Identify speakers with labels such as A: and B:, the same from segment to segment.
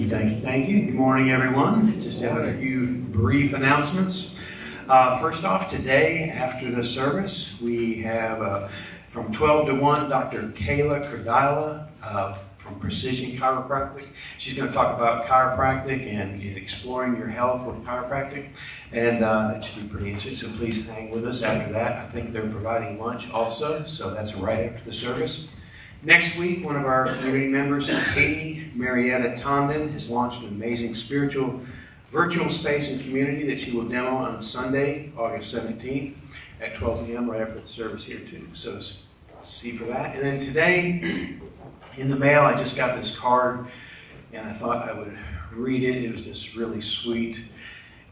A: Thank you. Good morning, everyone. Just have a few brief announcements. First off, today after the service, we have from 12 to 1, Dr. Kayla Kardila from Precision Chiropractic. She's going to talk about chiropractic and exploring your health with chiropractic. And that should be pretty interesting, so please hang with us after that. I think they're providing lunch also, so that's right after the service. Next week, one of our community members, Katie Marietta Tondon, has launched an amazing spiritual virtual space and community that she will demo on Sunday, August 17th at 12 p.m. right after the service here too. So see for that. And then today, in the mail, I just got this card, and I thought I would read it. It was just really sweet.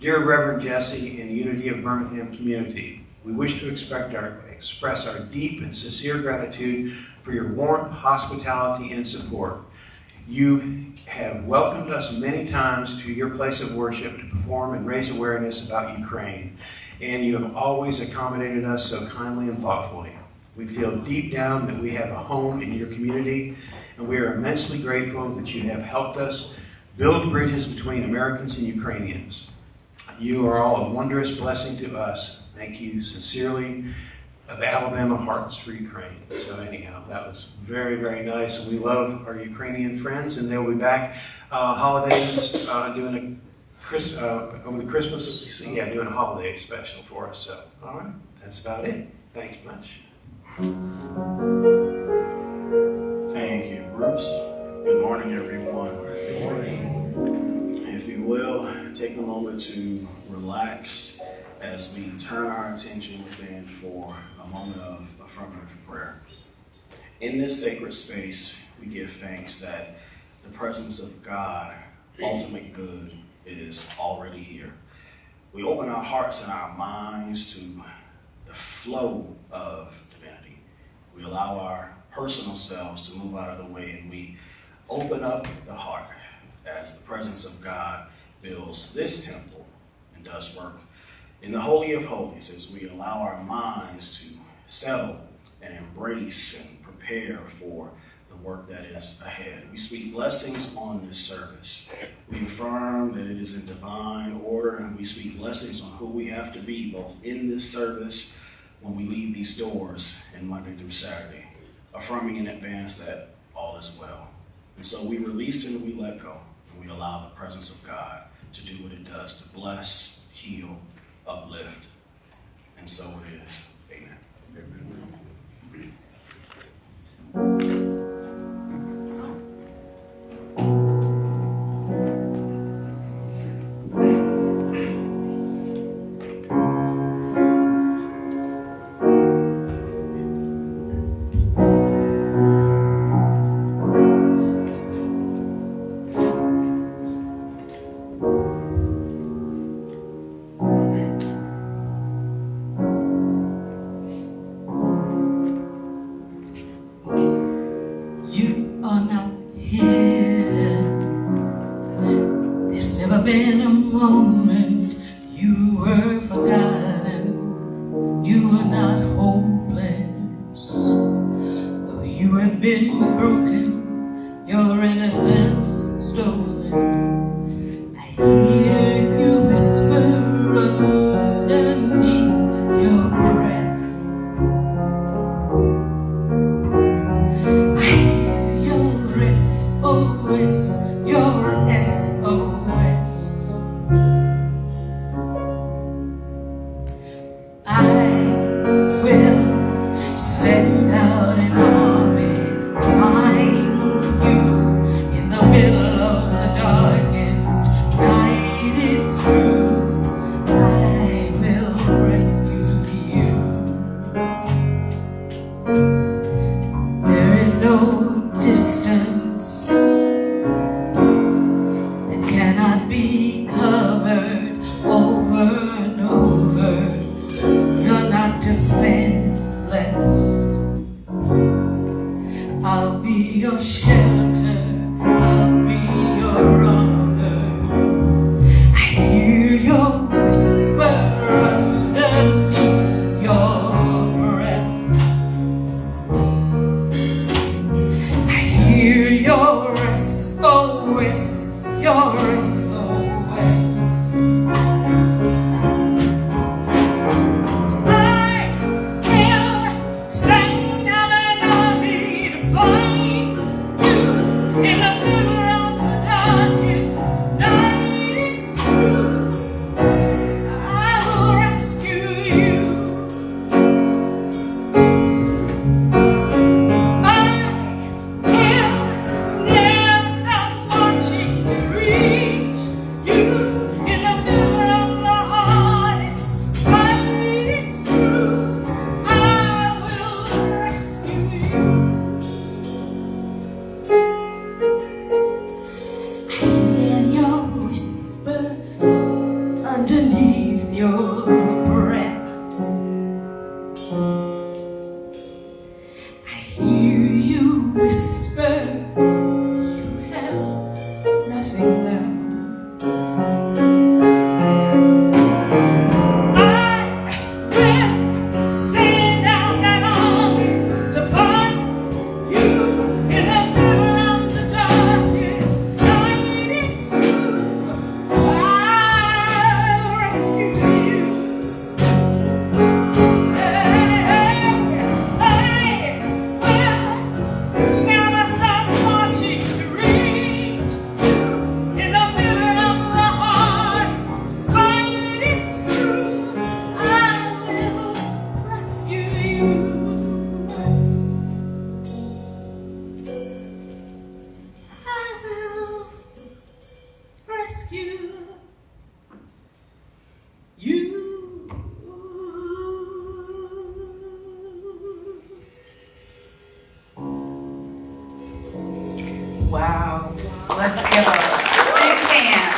A: Dear Reverend Jesse and Unity of Birmingham community, we wish to express our deep and sincere gratitude for your warmth, hospitality, and support. You have welcomed us many times to your place of worship to perform and raise awareness about Ukraine, and you have always accommodated us so kindly and thoughtfully. We feel deep down that we have a home in your community, and we are immensely grateful that you have helped us build bridges between Americans and Ukrainians. You are all a wondrous blessing to us. Thank you sincerely, of Alabama Hearts for Ukraine. So anyhow, that was very, very nice. And we love our Ukrainian friends, and they'll be back holidays doing over the Christmas, doing a holiday special for us. So, all right, that's about it. Thanks much.
B: Thank you, Bruce. Good morning, everyone. Good morning. If you will, take a moment to relax as we turn our attention within for a moment of affirmative prayer. In this sacred space, we give thanks that the presence of God, ultimate good, is already here. We open our hearts and our minds to the flow of divinity. We allow our personal selves to move out of the way, and we open up the heart as the presence of God builds this temple and does work in the Holy of Holies, as we allow our minds to settle and embrace and prepare for the work that is ahead. We speak blessings on this service. We affirm that it is in divine order, and we speak blessings on who we have to be, both in this service when we leave these doors and Monday through Saturday, affirming in advance that all is well. And so we release and we let go, and we allow the presence of God to do what it does, to bless, heal, uplift, and so it is. Amen.
C: No distance your SOS. I will send out an army to find you in the middle of the darkest night. It's true, I will rescue you. Underneath your breath, I hear you whisper, you have nothing left. I will send out an army to find you in the middle of the darkest night. It's true, I'll rescue you. Never stop watching to reach you in the middle of the heart. Find it's true, I will rescue you. I will rescue you.
D: Wow. Let's give a big hand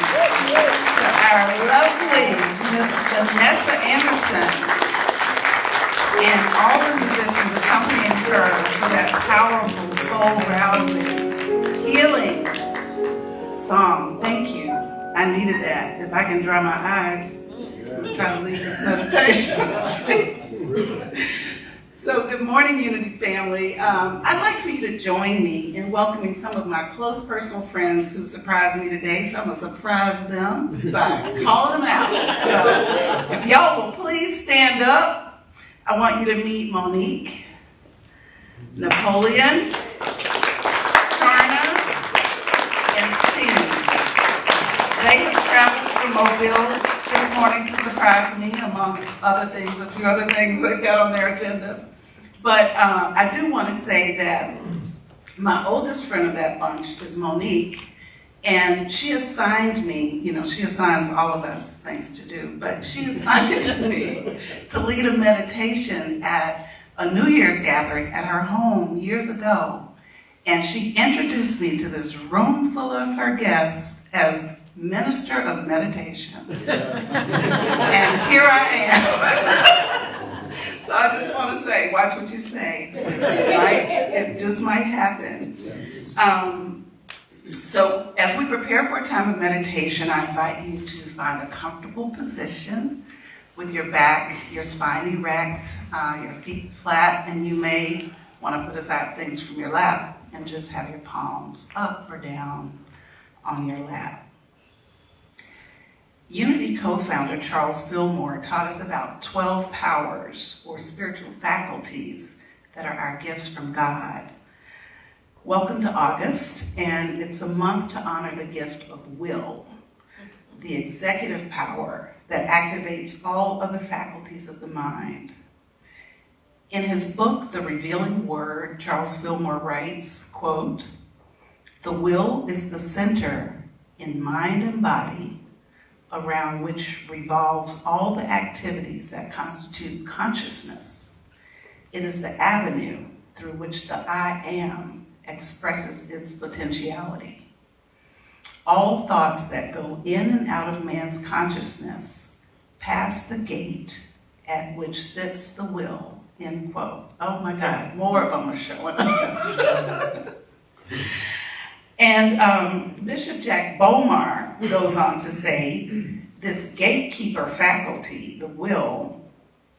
D: to our lovely Miss Vanessa Anderson and all the musicians accompanying her for that powerful, soul-rousing, healing song. Thank you. I needed that. If I can dry my eyes, I'm trying to lead this meditation. So good morning, Unity family. I'd like for you to join me in welcoming some of my close personal friends who surprised me today. So I'm gonna surprise them by calling them out. So if y'all will please stand up, I want you to meet Monique, Napoleon, Charna, and Steve. They have traveled from Mobile this morning to surprise me, among other things, a few other things they've got on their agenda. But I do want to say that my oldest friend of that bunch is Monique, and she assigned me, she assigns all of us things to do, but she assigned me to lead a meditation at a New Year's gathering at her home years ago. And she introduced me to this room full of her guests as Minister of Meditation. And here I am. So I just want to say, watch what you say, right? It just might happen. So as we prepare for a time of meditation, I invite you to find a comfortable position with your back, your spine erect, your feet flat, and you may want to put aside things from your lap and just have your palms up or down on your lap. Unity co-founder Charles Fillmore taught us about 12 powers or spiritual faculties that are our gifts from God. Welcome to August, and it's a month to honor the gift of will, the executive power that activates all other faculties of the mind. In his book, The Revealing Word, Charles Fillmore writes, quote, "The will is the center in mind and body around which revolves all the activities that constitute consciousness. It is the avenue through which the I am expresses its potentiality. All thoughts that go in and out of man's consciousness pass the gate at which sits the will," end quote. Oh my God, more of them are showing up. And Bishop Jack Bomar goes on to say, this gatekeeper faculty, the will,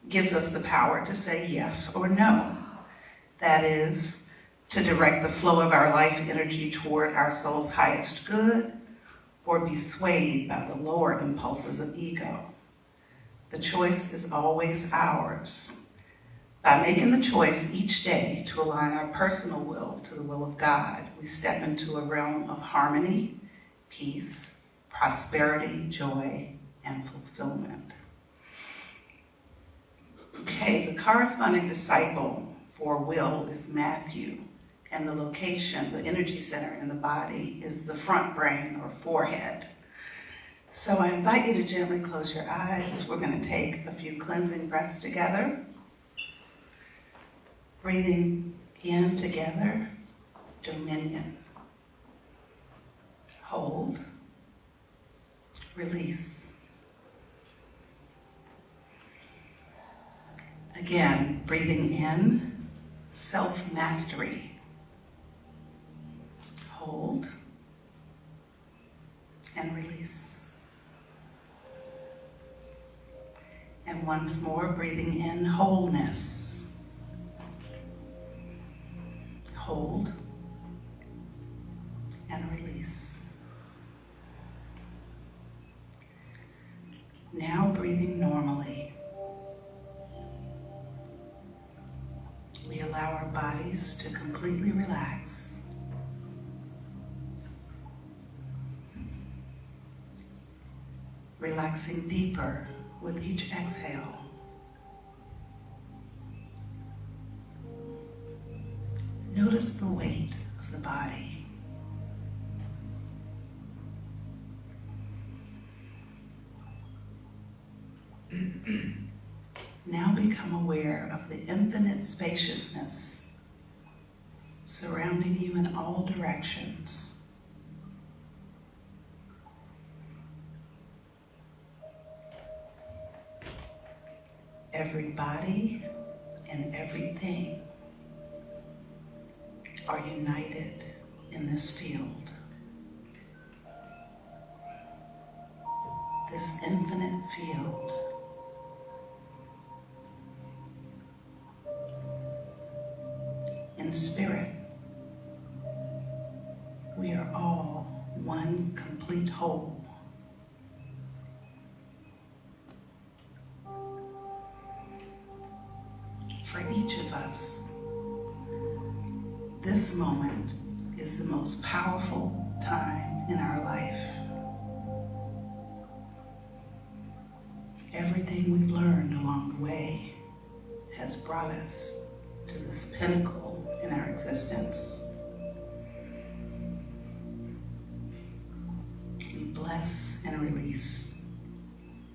D: gives us the power to say yes or no. That is, to direct the flow of our life energy toward our soul's highest good, or be swayed by the lower impulses of ego. The choice is always ours. By making the choice each day to align our personal will to the will of God, we step into a realm of harmony, peace, prosperity, joy, and fulfillment. Okay, the corresponding disciple for will is Matthew, and the location, the energy center in the body, is the front brain or forehead. So I invite you to gently close your eyes. We're going to take a few cleansing breaths together. Breathing in together, dominion. Hold. Release. Again, breathing in, self-mastery. Hold. And release. And once more, breathing in, wholeness. Hold. And release. Now breathing normally. We allow our bodies to completely relax. Relaxing deeper with each exhale. Notice the weight of the body. Now become aware of the infinite spaciousness surrounding you in all directions. Every body and everything are united in this field. This infinite field. In spirit, we are all one complete whole. For each of us, this moment is the most powerful time in our life. Everything we've learned along the way has brought us to this pinnacle in our existence. We bless and release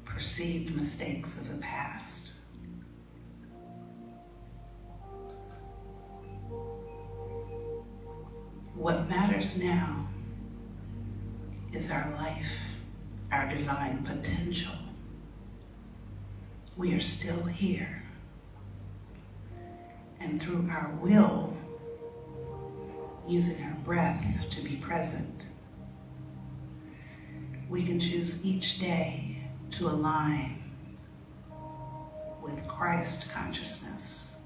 D: perceived mistakes of the past. What matters now is our life, our divine potential. We are still here. And through our will, using our breath to be present, we can choose each day to align with Christ consciousness.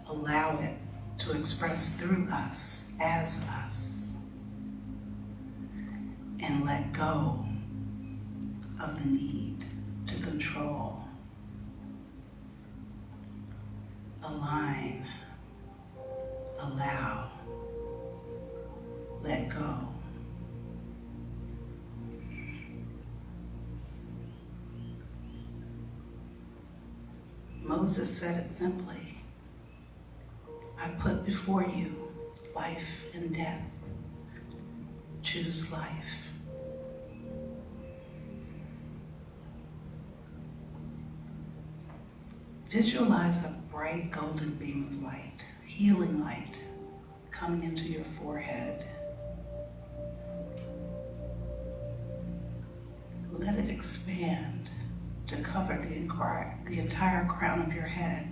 D: Allow it to express through us, as us, and let go of the need to control. Align, allow, let go. Moses said it simply, I put before you life and death. Choose life. Visualize a bright golden beam of light, healing light, coming into your forehead. Let it expand to cover the entire crown of your head.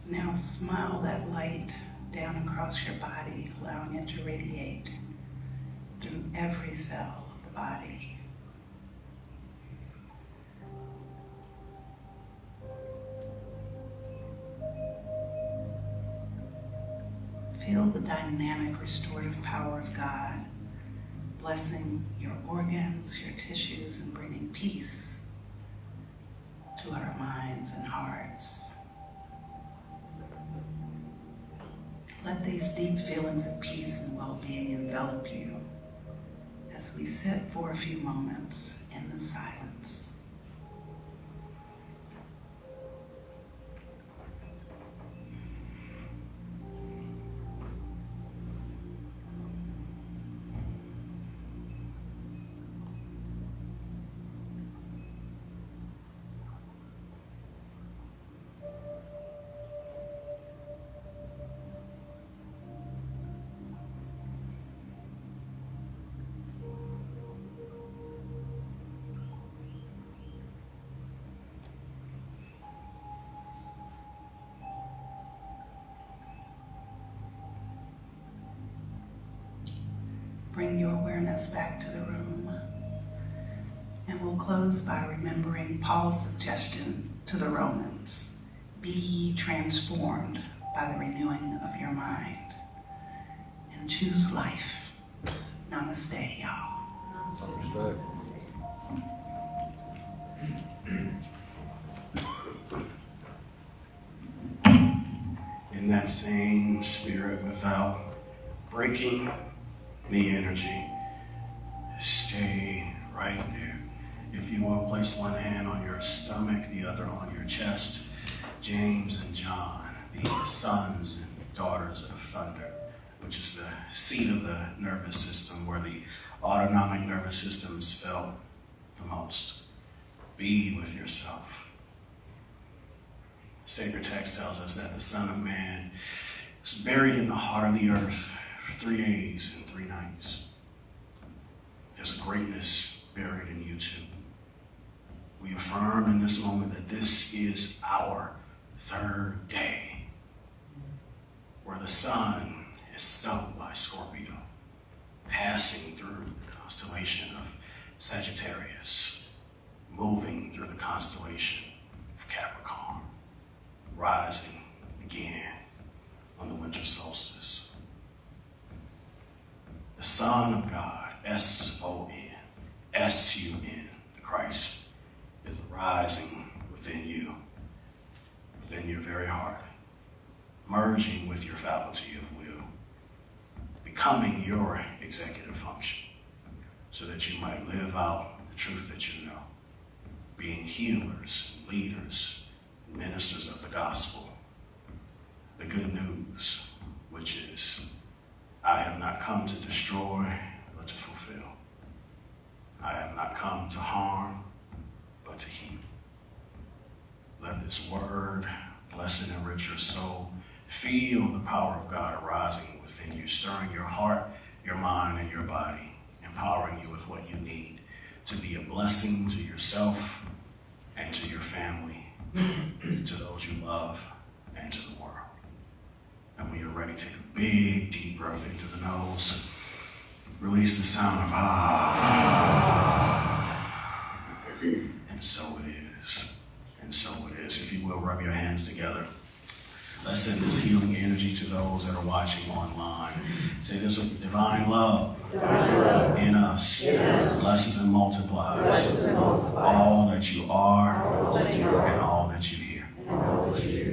D: Now smile that light down across your body, allowing it to radiate through every cell of the body. dynamic, restorative power of God, blessing your organs, your tissues, and bringing peace to our minds and hearts. Let these deep feelings of peace and well-being envelop you as we sit for a few moments in the silence. Bring your awareness back to the room. And we'll close by remembering Paul's suggestion to the Romans: be ye transformed by the renewing of your mind. And choose life. Namaste, y'all.
B: In that same spirit, without breaking the energy, stay right there. If you will, place one hand on your stomach, the other on your chest. James and John, the sons and daughters of thunder, which is the seat of the nervous system, where the autonomic nervous system is felt the most. Be with yourself. Sacred text tells us that the Son of Man is buried in the heart of the earth for 3 days and 3 nights. There's a greatness buried in you too. We affirm in this moment that this is our 3rd day, where the sun is stung by Scorpio, passing through the constellation of Sagittarius, moving through the constellation of Capricorn, rising again on the winter solstice. The Son of God, S-O-N, S-U-N, the Christ, is arising within you, within your very heart, merging with your faculty of will, becoming your executive function, so that you might live out the truth that you know, being healers, leaders, ministers of the gospel, the good news, which is, I have not come to destroy, but to fulfill. I have not come to harm, but to heal. Let this word bless and enrich your soul. Feel the power of God arising within you, stirring your heart, your mind, and your body, empowering you with what you need to be a blessing to yourself and to your family, to those you love, and to the world. And when you're ready, take a big, deep breath into the nose. Release the sound of ah. And so it is. And so it is. If you will, rub your hands together. Let's send this healing energy to those that are watching online. Say this with divine love, in us, blesses and multiplies all that you are and all that you hear.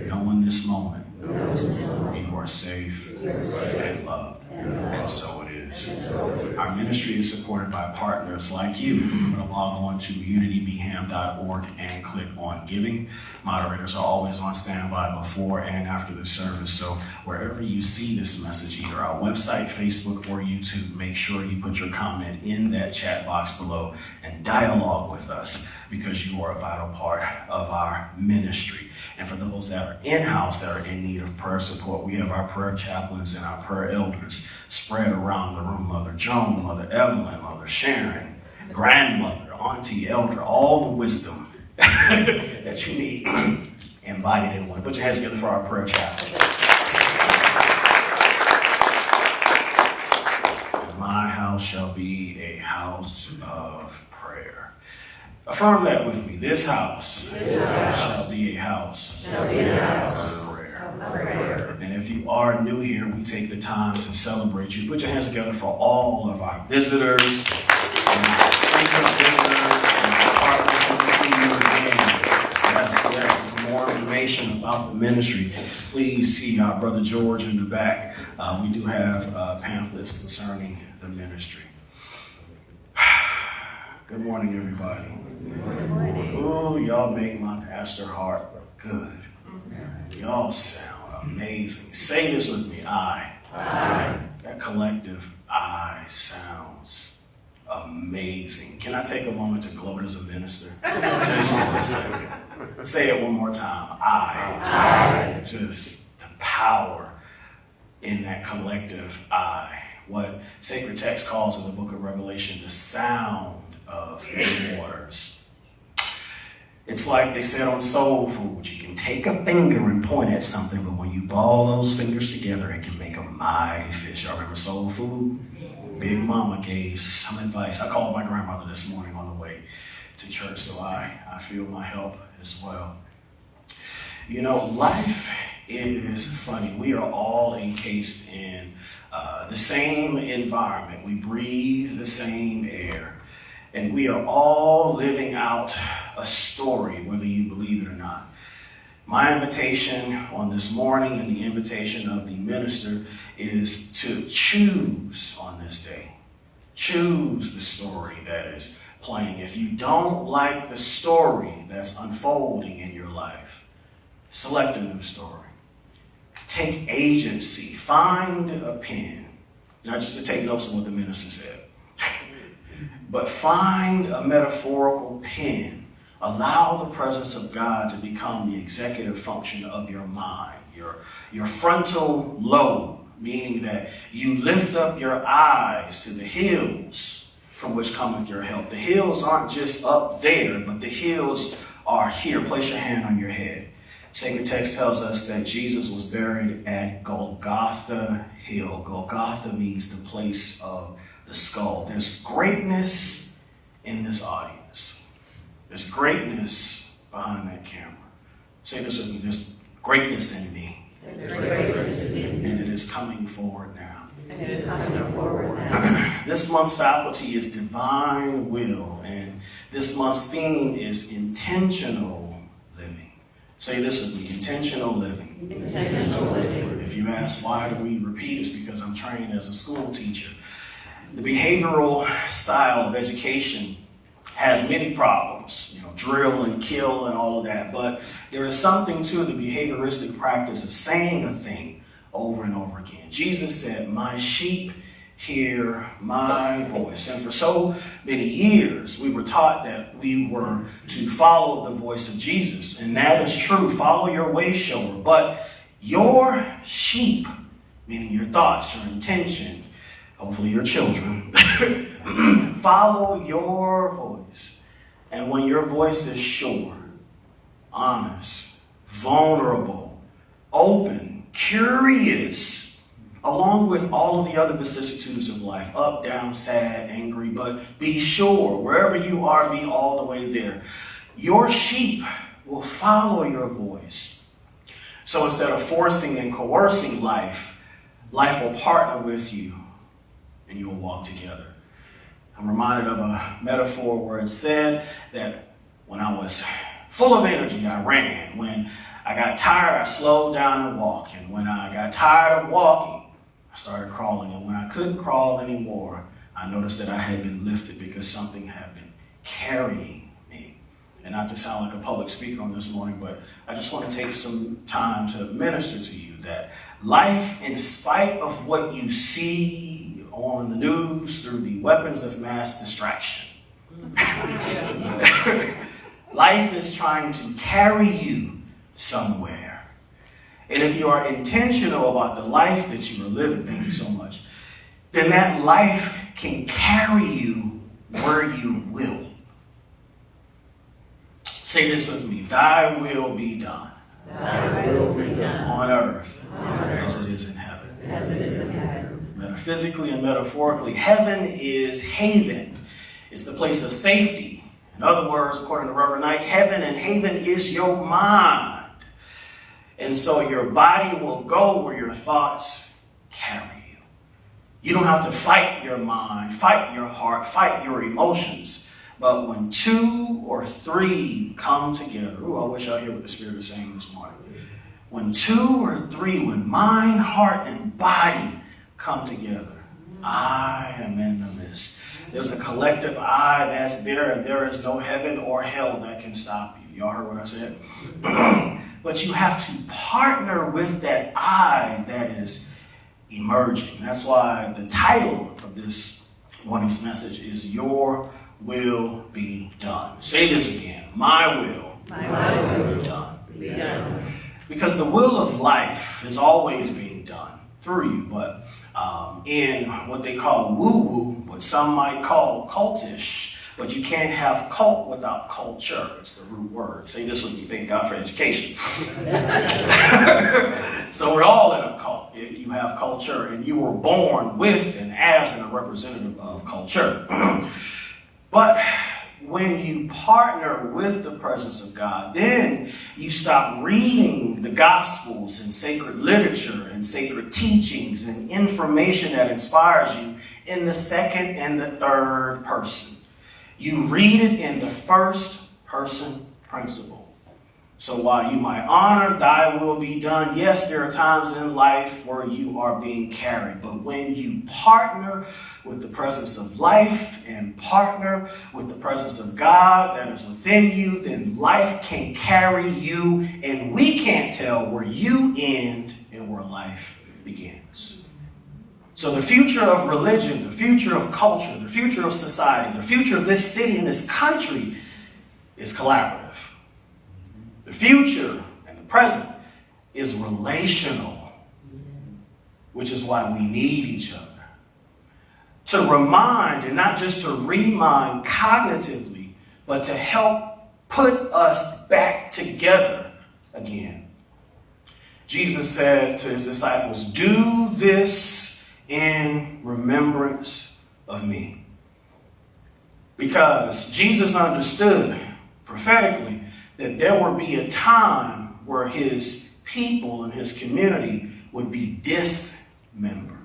B: Know in this moment you are safe and loved. And so it is. Our ministry is supported by partners like you. You're going to log on to unitybham.org and click on giving. Moderators are always on standby before and after the service. So wherever you see this message, either our website, Facebook, or YouTube, make sure you put your comment in that chat box below and dialogue with us, because you are a vital part of our ministry. And for those that are in-house that are in need of prayer support, we have our prayer chaplains and our prayer elders spread around the room. Mother Joan, Mother Evelyn, Mother Sharon, grandmother, auntie, elder, all the wisdom that you need embodied in one. Put your hands together for our prayer chaplain. My house shall be a house of prayer. Affirm that with me. This house shall be a house of prayer. And if you are new here, we take the time to celebrate you. Put your hands together for all of our visitors, and our frequent visitors, and our partners. Good to see you again. Yes. For more information about the ministry, please see our brother George in the back. We do have pamphlets concerning the ministry. Good morning, everybody. Good morning. Oh, y'all make my pastor heart good. Y'all sound amazing. Say this with me, I. That collective I sounds amazing. Can I take a moment to gloat as a minister? Just for a second. Say it one more time. I. Just the power in that collective I. What sacred text calls in the book of Revelation the sound of many waters. It's like they said on Soul Food, you can take a finger and point at something, but when you ball those fingers together, it can make a mighty fish. Y'all remember Soul Food? Big Mama gave some advice. I called my grandmother this morning on the way to church, so I feel my help as well. You know, life is funny. We are all encased in the same environment. We breathe the same air. And we are all living out a story, whether you believe it or not. My invitation on this morning and the invitation of the minister is to choose on this day. Choose the story that is playing. If you don't like the story that's unfolding in your life, select a new story. Take agency. Find a pen. Not just to take notes of what the minister said. But find a metaphorical pen. Allow the presence of God to become the executive function of your mind, your frontal lobe, meaning that you lift up your eyes to the hills from which cometh your help. The hills aren't just up there, but the hills are here. Place your hand on your head. Sacred text tells us that Jesus was buried at Golgotha Hill. Golgotha means the place of the skull. There's greatness in this audience. There's greatness behind that camera. Say this with me. There's greatness in me. And it is coming forward now. This month's faculty is divine will, and this month's theme is intentional living. Say this with me. Intentional living. If you ask why do we repeat, it's because I'm trained as a school teacher. The behavioral style of education has many problems, drill and kill and all of that, but there is something to the behavioristic practice of saying a thing over and over again. Jesus said, "My sheep hear my voice." And for so many years, we were taught that we were to follow the voice of Jesus, and that is true. Follow your way shower, but your sheep, meaning your thoughts, your intention, hopefully your children, follow your voice. And when your voice is sure, honest, vulnerable, open, curious, along with all of the other vicissitudes of life, up, down, sad, angry, but be sure, wherever you are, be all the way there. Your sheep will follow your voice. So instead of forcing and coercing life will partner with you, and you will walk together. I'm reminded of a metaphor where it said that when I was full of energy, I ran. When I got tired, I slowed down and walked. And when I got tired of walking, I started crawling. And when I couldn't crawl anymore, I noticed that I had been lifted because something had been carrying me. And not to sound like a public speaker on this morning, but I just want to take some time to minister to you that life, in spite of what you see on the news through the weapons of mass distraction, life is trying to carry you somewhere. And if you are intentional about the life that you are living, thank you so much, then that life can carry you where you will. Say this with me. Thy will be done. Thy will be done. On earth, as it is in heaven. Metaphysically and metaphorically, heaven is haven. It's the place of safety. In other words, according to Reverend Knight, heaven and haven is your mind. And so your body will go where your thoughts carry you. You don't have to fight your mind, fight your heart, fight your emotions. But when 2 or 3 come together, I wish I hear what the Spirit is saying this morning. When 2 or 3, when mind, heart, and body come together, I am in the midst. There's a collective I that's there, and there is no heaven or hell that can stop you. Y'all heard what I said? But you have to partner with that I that is emerging. That's why the title of this morning's message is Your Will Be Done. Say this again. My will be done. Because the will of life is always being done through you, but in what they call woo-woo, what some might call cultish, but you can't have cult without culture. It's the root word. Say this when you thank God for education. So we're all in a cult if you have culture, and you were born with and as a representative of culture. But when you partner with the presence of God, then you stop reading the Gospels and sacred literature and sacred teachings and information that inspires you in the second and the third person. You read it in the first person principle. So while you might honor thy will be done, yes, there are times in life where you are being carried. But when you partner with the presence of life and partner with the presence of God that is within you, then life can carry you, and we can't tell where you end and where life begins. So the future of religion, the future of culture, the future of society, the future of this city and this country is collaborative. The future and the present is relational, which is why we need each other. To remind, and not just to remind cognitively, but to help put us back together again. Jesus said to his disciples, "Do this in remembrance of me." Because Jesus understood prophetically that there would be a time where his people and his community would be dismembered,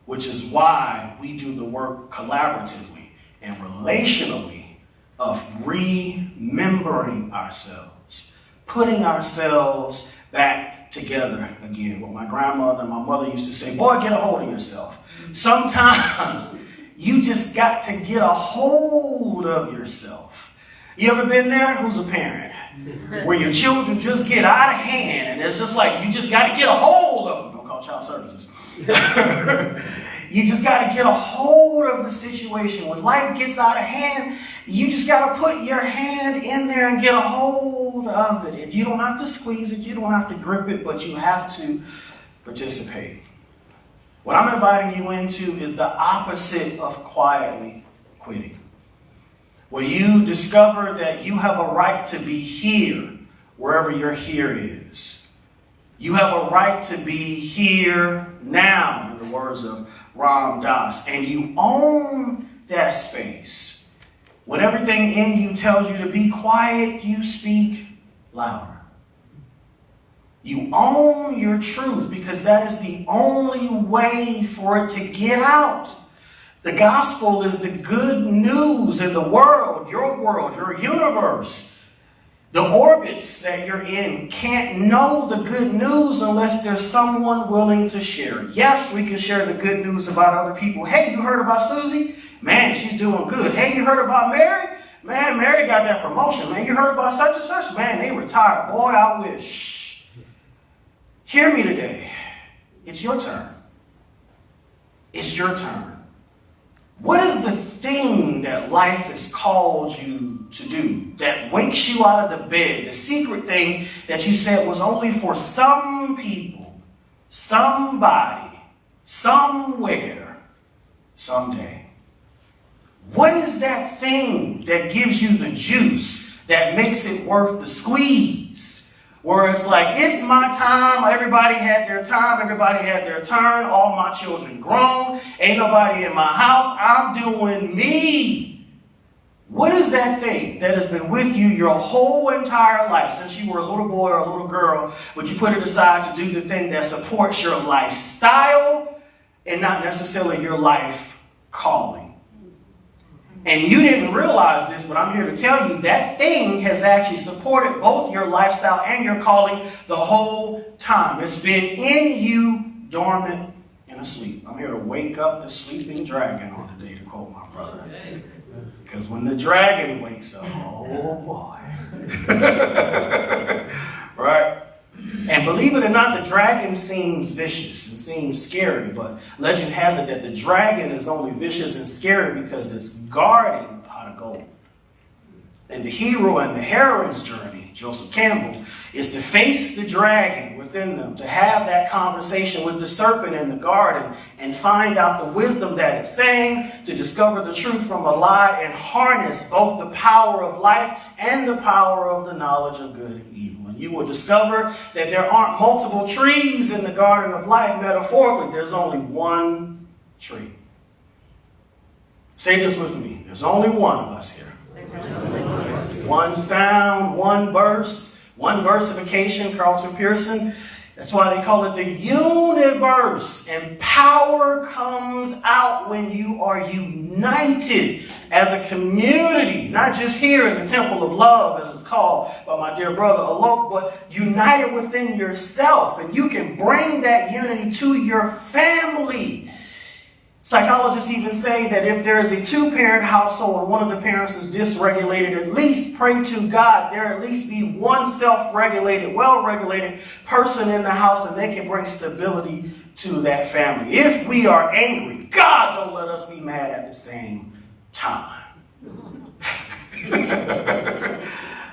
B: which is why we do the work collaboratively and relationally of remembering ourselves, putting ourselves back together again. What my grandmother and my mother used to say, boy, get a hold of yourself. Sometimes you just got to get a hold of yourself. You ever been there? Who's a parent? Where your children just get out of hand, and it's just like you just got to get a hold of them. Don't call child services. You just got to get a hold of the situation. When life gets out of hand, you just got to put your hand in there and get a hold of it. And you don't have to squeeze it. You don't have to grip it, but you have to participate. What I'm inviting you into is the opposite of quietly quitting. Where you discover that you have a right to be here, wherever your here is. You have a right to be here now, in the words of Ram Dass, and you own that space. When everything in you tells you to be quiet, you speak louder. You own your truth, because that is the only way for it to get out. The gospel is the good news in the world, your universe. The orbits that you're in can't know the good news unless there's someone willing to share it. Yes, we can share the good news about other people. Hey, you heard about Susie? Man, she's doing good. Hey, you heard about Mary? Man, Mary got that promotion. Man, you heard about such and such? Man, they retired. Boy, I wish. Hear me today. It's your turn. It's your turn. What is the thing that life has called you to do that wakes you out of the bed? The secret thing that you said was only for some people, somebody, somewhere, someday. What is that thing that gives you the juice that makes it worth the squeeze? Where it's like, it's my time, everybody had their time, everybody had their turn, all my children grown, ain't nobody in my house, I'm doing me. What is that thing that has been with you your whole entire life, since you were a little boy or a little girl, but you put it aside to do the thing that supports your lifestyle and not necessarily your life calling? And you didn't realize this, but I'm here to tell you that thing has actually supported both your lifestyle and your calling the whole time. It's been in you dormant and asleep. I'm here to wake up the sleeping dragon on the day, to quote my brother. Because when the dragon wakes up, oh boy. Right? And believe it or not, the dragon seems vicious and seems scary, but legend has it that the dragon is only vicious and scary because it's guarding a pot of gold. And the hero and the heroine's journey, Joseph Campbell, is to face the dragon within them, to have that conversation with the serpent in the garden and find out the wisdom that it's saying, to discover the truth from a lie and harness both the power of life and the power of the knowledge of good and evil. And you will discover that there aren't multiple trees in the garden of life. Metaphorically, there's only one tree. Say this with me. There's only one of us here. One sound, one verse, one versification, Carlton Pearson. That's why they call it the universe. And power comes out when you are united as a community, not just here in the Temple of Love, as it's called by my dear brother Alok, but united within yourself. And you can bring that unity to your family. Psychologists even say that if there is a two-parent household and one of the parents is dysregulated, at least pray to God there at least be one self-regulated, well-regulated person in the house, and they can bring stability to that family. If we are angry, God, don't let us be mad at the same time.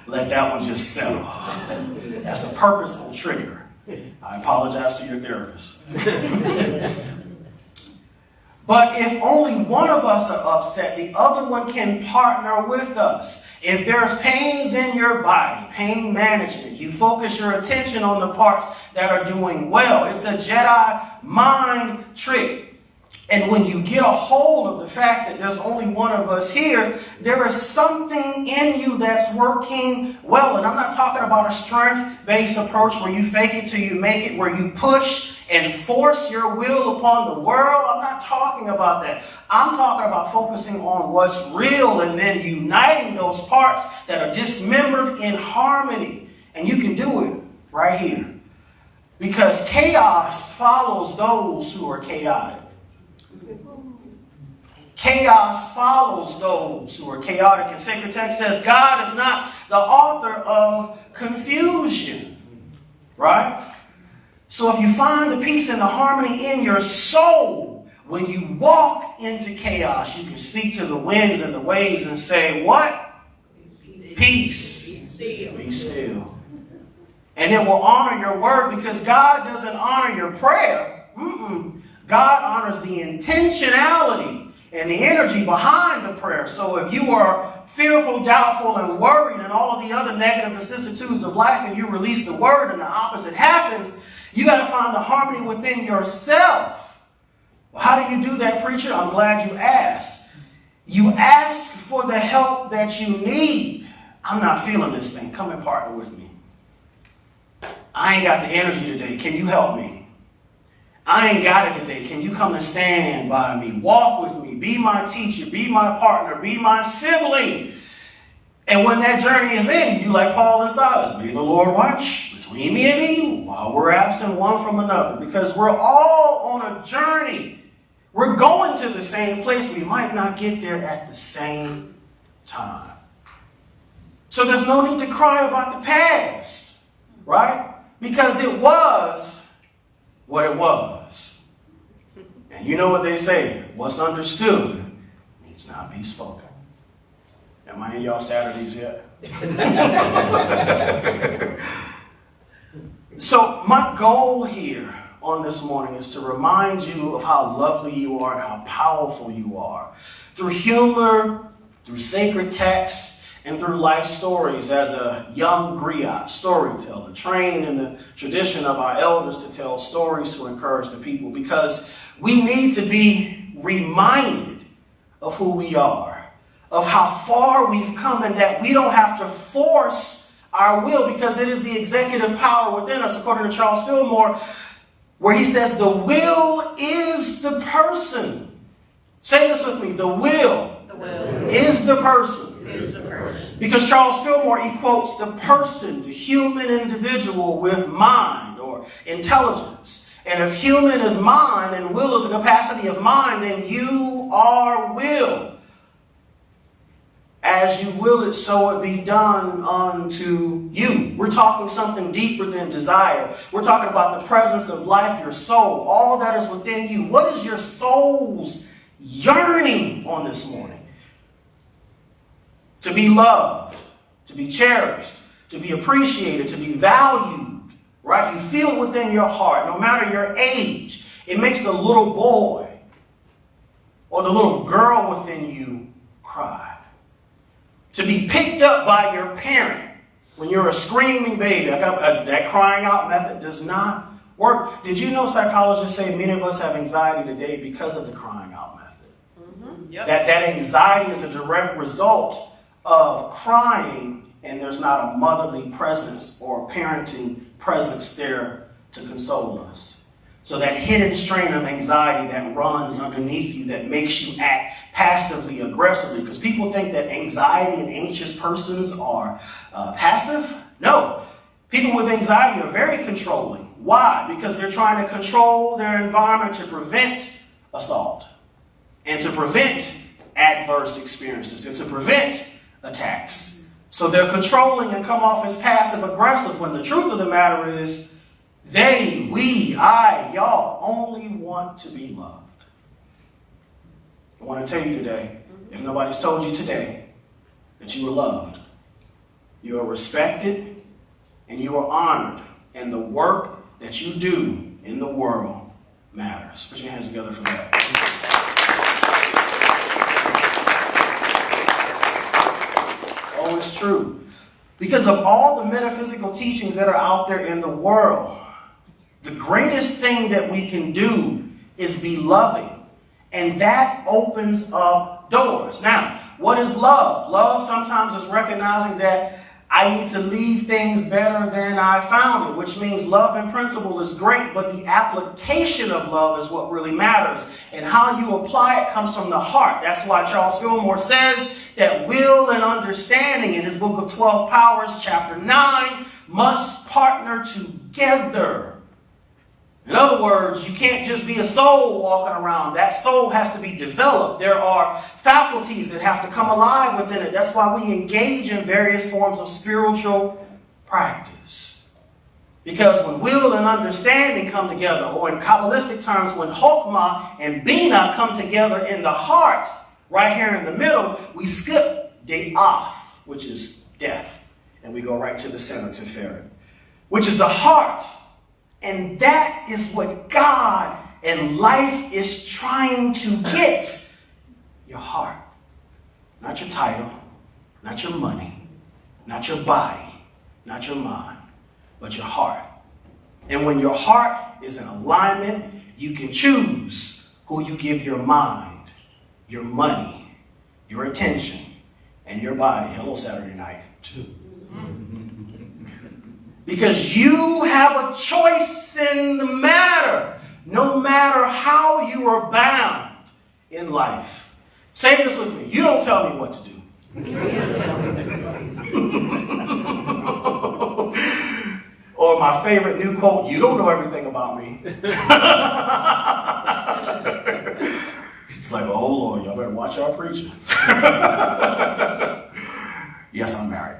B: Let that one just settle. That's a purposeful trigger. I apologize to your therapist. But if only one of us are upset, the other one can partner with us. If there's pains in your body, pain management, you focus your attention on the parts that are doing well. It's a Jedi mind trick. And when you get a hold of the fact that there's only one of us here, there is something in you that's working well. And I'm not talking about a strength-based approach where you fake it till you make it, where you push and force your will upon the world. I'm not talking about that. I'm talking about focusing on what's real and then uniting those parts that are dismembered in harmony. And you can do it right here. Because chaos follows those who are chaotic. Chaos follows those who are chaotic. And sacred text says God is not the author of confusion. Right? So if you find the peace and the harmony in your soul, when you walk into chaos, you can speak to the winds and the waves and say, what? Peace. Be still. And it will honor your word, because God doesn't honor your prayer. God honors the intentionality and the energy behind the prayer. So if you are fearful, doubtful, and worried and all of the other negative vicissitudes of life, and you release the word and the opposite happens, you got to find the harmony within yourself. Well, how do you do that, preacher? I'm glad you asked. You ask for the help that you need. I'm not feeling this thing. Come and partner with me. I ain't got the energy today. Can you help me? I ain't got it today. Can you come and stand by me? Walk with me. Be my teacher. Be my partner. Be my sibling. And when that journey is in, you like Paul and Silas, may the Lord watch between me and you while we're absent one from another. Because we're all on a journey. We're going to the same place. We might not get there at the same time. So there's no need to cry about the past, right? Because it was what it was. And you know what they say, what's understood needs not be spoken. Am I in y'all Saturdays yet? So my goal here on this morning is to remind you of how lovely you are and how powerful you are. Through humor, through sacred texts, and through life stories as a young griot, storyteller, trained in the tradition of our elders to tell stories to encourage the people, because we need to be reminded of who we are, of how far we've come and that we don't have to force our will because it is the executive power within us, according to Charles Fillmore, where he says the will is the person. Say this with me. The will is the person. Because Charles Fillmore, he quotes the person, the human individual with mind or intelligence. And if human is mind and will is a capacity of mind, then you are will. As you will it, so it be done unto you. We're talking something deeper than desire. We're talking about the presence of life, your soul, all that is within you. What is your soul's yearning on this morning? To be loved, to be cherished, to be appreciated, to be valued, right? You feel it within your heart, no matter your age. It makes the little boy or the little girl within you cry. To be picked up by your parent when you're a screaming baby. That crying out method does not work. Did you know psychologists say many of us have anxiety today because of the crying out method?
C: Yep.
B: That anxiety is a direct result of crying, and there's not a motherly presence or parenting presence there to console us. So that hidden strain of anxiety that runs underneath you that makes you act passively, aggressively, because people think that anxiety and anxious persons are passive. No, people with anxiety are very controlling. Why? Because they're trying to control their environment to prevent assault and to prevent adverse experiences and to prevent attacks. So they're controlling and come off as passive aggressive when the truth of the matter is they, we, I, y'all only want to be loved. I want to tell you today, if nobody's told you today, that you are loved, you are respected, and you are honored, and the work that you do in the world matters. Put your hands together for that. Oh, it's true. Because of all the metaphysical teachings that are out there in the world, the greatest thing that we can do is be loving. And that opens up doors. Now, what is love? Love sometimes is recognizing that I need to leave things better than I found it, which means love in principle is great, but the application of love is what really matters. And how you apply it comes from the heart. That's why Charles Fillmore says that will and understanding in his book of 12 Powers, chapter 9, must partner together. In other words, you can't just be a soul walking around. That soul has to be developed. There are faculties that have to come alive within it. That's why we engage in various forms of spiritual practice. Because when will and understanding come together, or in Kabbalistic terms, when Chokmah and Bina come together in the heart, right here in the middle, we skip De'af, which is death, and we go right to the center, Tiferet, which is the heart. And that is what God and life is trying to get. Your heart. Not your title, not your money, not your body, not your mind, but your heart. And when your heart is in alignment, you can choose who you give your mind, your money, your attention, and your body. Hello, Saturday night, too. Because you have a choice in the matter, no matter how you are bound in life. Say this with me. You don't tell me what to do. Or my favorite new quote, you don't know everything about me. It's like, oh Lord, y'all better watch our preaching. Yes, I'm married.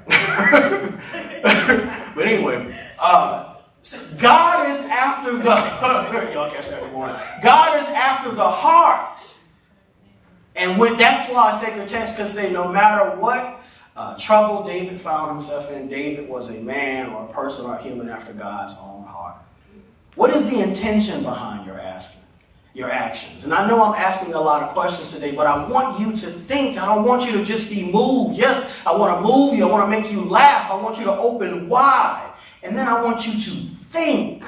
B: But anyway, God is after the y'all catch that morning. God is after the heart. And that's why sacred text can say no matter what trouble David found himself in, David was a man or a person or a human after God's own heart. What is the intention behind your actions? And I know I'm asking a lot of questions today, but I want you to think. I don't want you to just be moved. Yes, I want to move you. I want to make you laugh. I want you to open wide. And then I want you to think.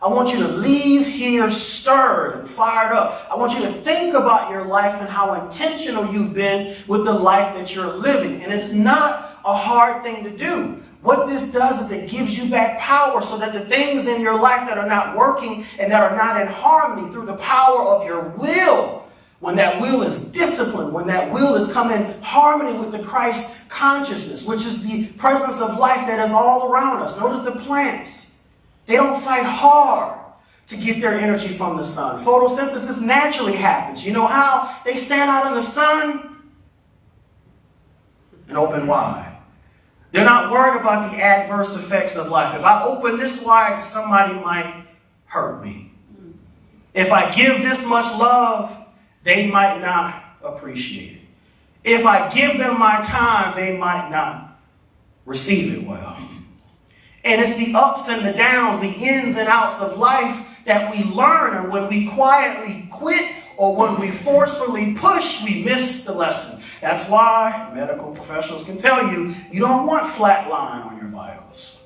B: I want you to leave here stirred and fired up. I want you to think about your life and how intentional you've been with the life that you're living. And it's not a hard thing to do. What this does is it gives you back power so that the things in your life that are not working and that are not in harmony through the power of your will, when that will is disciplined, when that will is come in harmony with the Christ consciousness, which is the presence of life that is all around us. Notice the plants. They don't fight hard to get their energy from the sun. Photosynthesis naturally happens. You know how? They stand out in the sun and open wide. They're not worried about the adverse effects of life. If I open this wide, somebody might hurt me. If I give this much love, they might not appreciate it. If I give them my time, they might not receive it well. And it's the ups and the downs, the ins and outs of life that we learn. And when we quietly quit or when we forcefully push, we miss the lesson. That's why medical professionals can tell you, you don't want flat line on your vitals.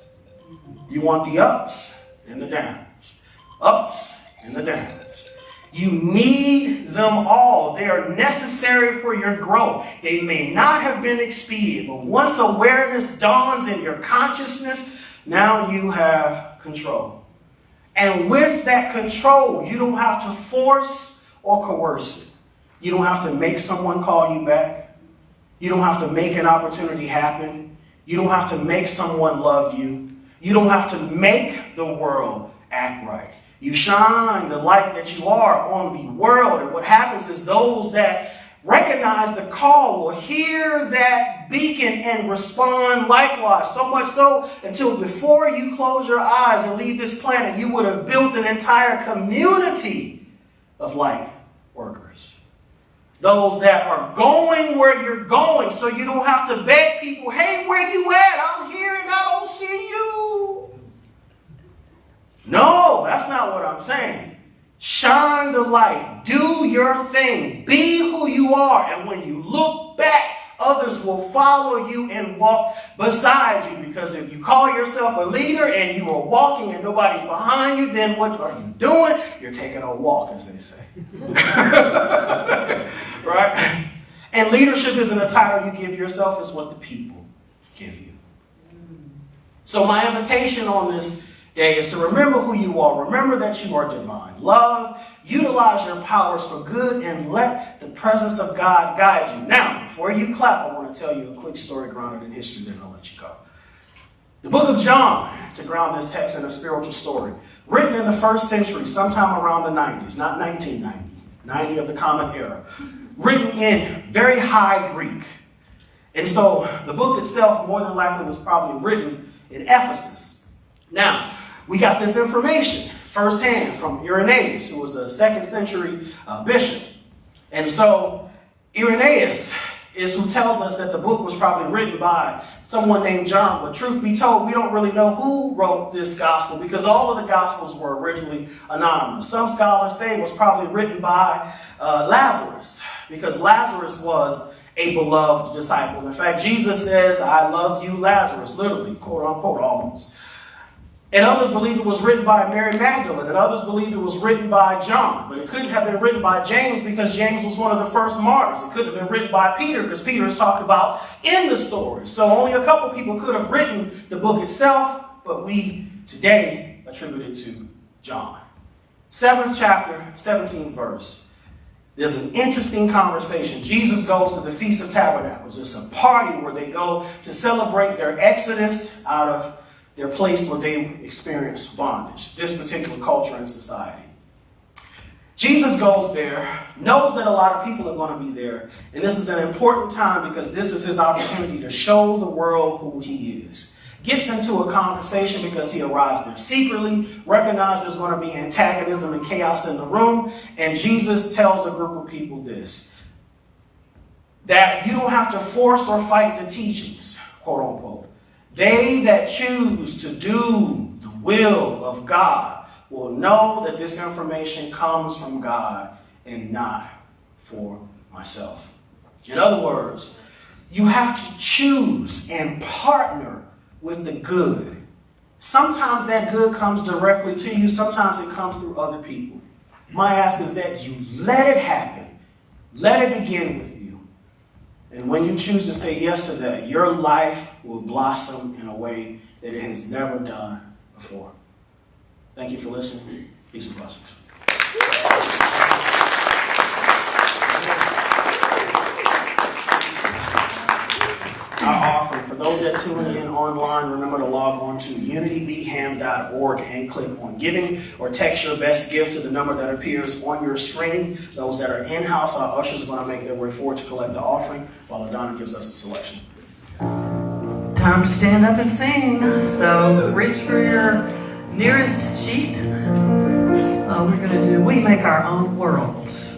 B: You want the ups and the downs. Ups and the downs. You need them all. They are necessary for your growth. They may not have been expedient, but once awareness dawns in your consciousness, now you have control. And with that control, you don't have to force or coerce it. You don't have to make someone call you back. You don't have to make an opportunity happen. You don't have to make someone love you. You don't have to make the world act right. You shine the light that you are on the world. And what happens is those that recognize the call will hear that beacon and respond likewise. So much so until before you close your eyes and leave this planet, you would have built an entire community of light workers. Those that are going where you're going so you don't have to beg people, hey, where you at? I'm here and I don't see you. No, that's not what I'm saying. Shine the light. Do your thing. Be who you are. And when you look back, others will follow you and walk beside you. Because if you call yourself a leader and you are walking and nobody's behind you, then what are you doing? You're taking a walk, as they say. Right? And leadership isn't a title you give yourself, it's what the people give you. So my invitation on this day is to remember who you are. Remember that you are divine. Love, utilize your powers for good, and let the presence of God guide you. Now, before you clap, I want to tell you a quick story grounded in history, then I'll let you go. The book of John, to ground this text in a spiritual story, written in the 1st century, sometime around the 90s, not 1990, 90 of the Common Era, written in very high Greek. And so the book itself, more than likely, was probably written in Ephesus. Now, we got this information firsthand from Irenaeus, who was a 2nd century bishop. And so Irenaeus is who tells us that the book was probably written by someone named John. But truth be told, we don't really know who wrote this gospel because all of the gospels were originally anonymous. Some scholars say it was probably written by Lazarus because Lazarus was a beloved disciple. In fact, Jesus says, I love you, Lazarus, literally, quote unquote, almost. And others believe it was written by Mary Magdalene, and others believe it was written by John. But it couldn't have been written by James because James was one of the first martyrs. It couldn't have been written by Peter because Peter is talked about in the story. So only a couple people could have written the book itself, but we today attribute it to John. 7th chapter, 17th verse. There's an interesting conversation. Jesus goes to the Feast of Tabernacles. It's a party where they go to celebrate their exodus out of their place where they experienced bondage, this particular culture and society. Jesus goes there, knows that a lot of people are going to be there, and this is an important time because this is his opportunity to show the world who he is. Gets into a conversation because he arrives there secretly, recognizes there's going to be antagonism and chaos in the room, and Jesus tells a group of people this, that you don't have to force or fight the teachings, quote unquote. They that choose to do the will of God will know that this information comes from God and not for myself. In other words, you have to choose and partner with the good Sometimes that good comes directly to you. Sometimes it comes through other people. My ask is that you let it happen. Let it begin with you. And when you choose to say yes to that, your life will blossom in a way that it has never done before. Thank you for listening. Peace and blessings. Our offering, for those that tune in online, remember to log on to unitybham.org and click on giving, or text your best gift to the number that appears on your screen. Those that are in-house, our ushers are going to make their way forward to collect the offering while Adonna gives us a selection.
C: Time to stand up and sing. So reach for your nearest sheet. We're going to do We Make Our Own Worlds.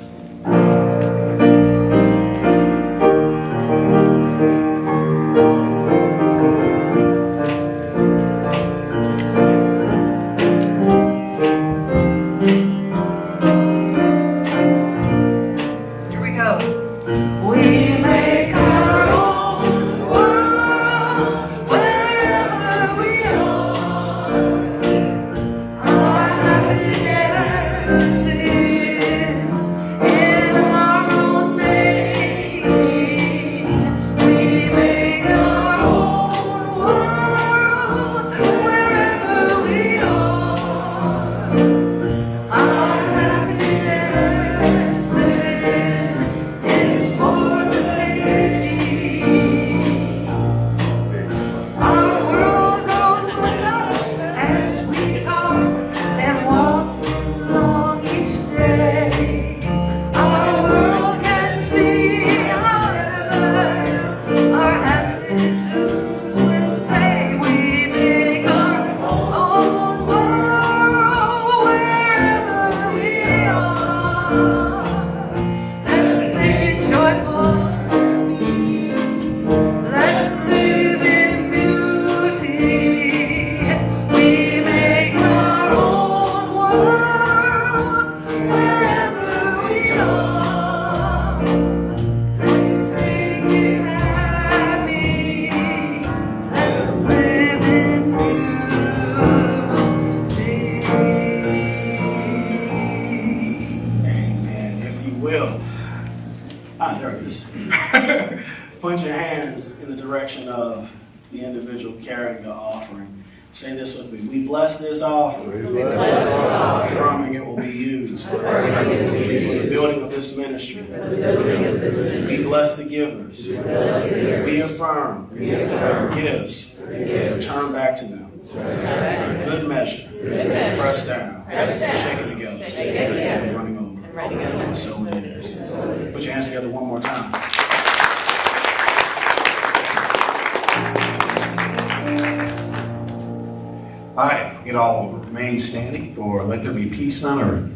B: Put your hands in the direction of the individual carrying the offering. Say this with me. We bless this offering, affirming it will be used for the building of this ministry. We bless the givers. We affirm their gifts return back to them. Good measure, pressed down, shaken together, and running over. And so it is. Put your hands together one more time.
A: All right, if we could all remain standing for Let There Be Peace on Earth.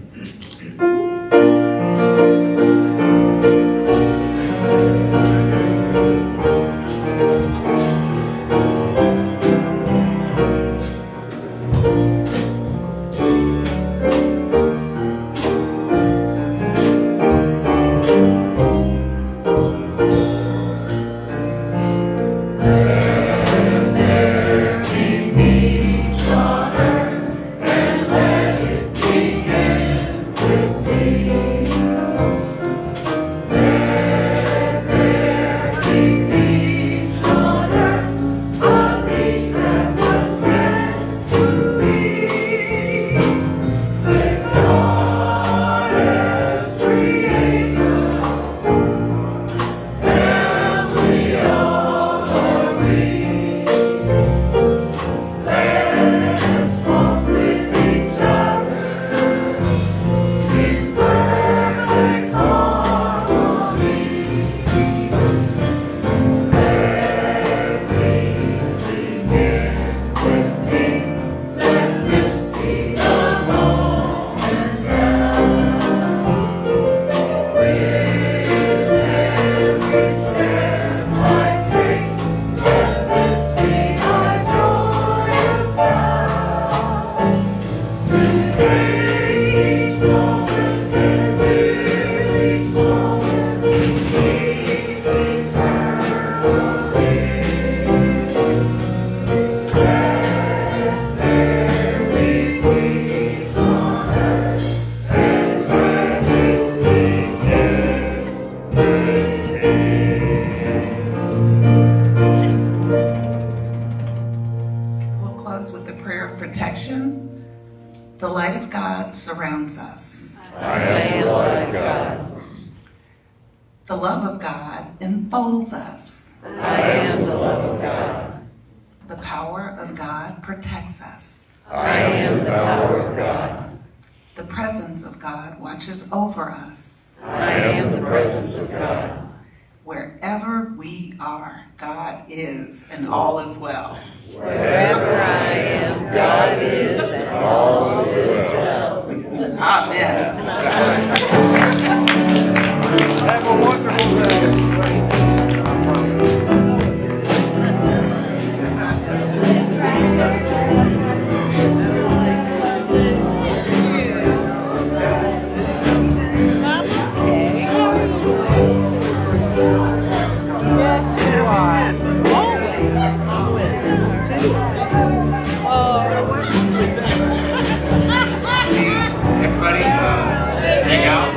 C: With
D: close with a prayer of protection. The light of God surrounds us.
E: I am the light of God.
D: The love of God enfolds us.
E: I am the love of God.
D: The power of God protects us.
E: I am the power of God.
D: The presence of God watches over us.
E: I am the presence of God.
D: Wherever we are, God is, and all is well.
E: Wherever I am, God is, and all is well.
D: Amen.
F: Have a wonderful day.
A: Everybody, hang out.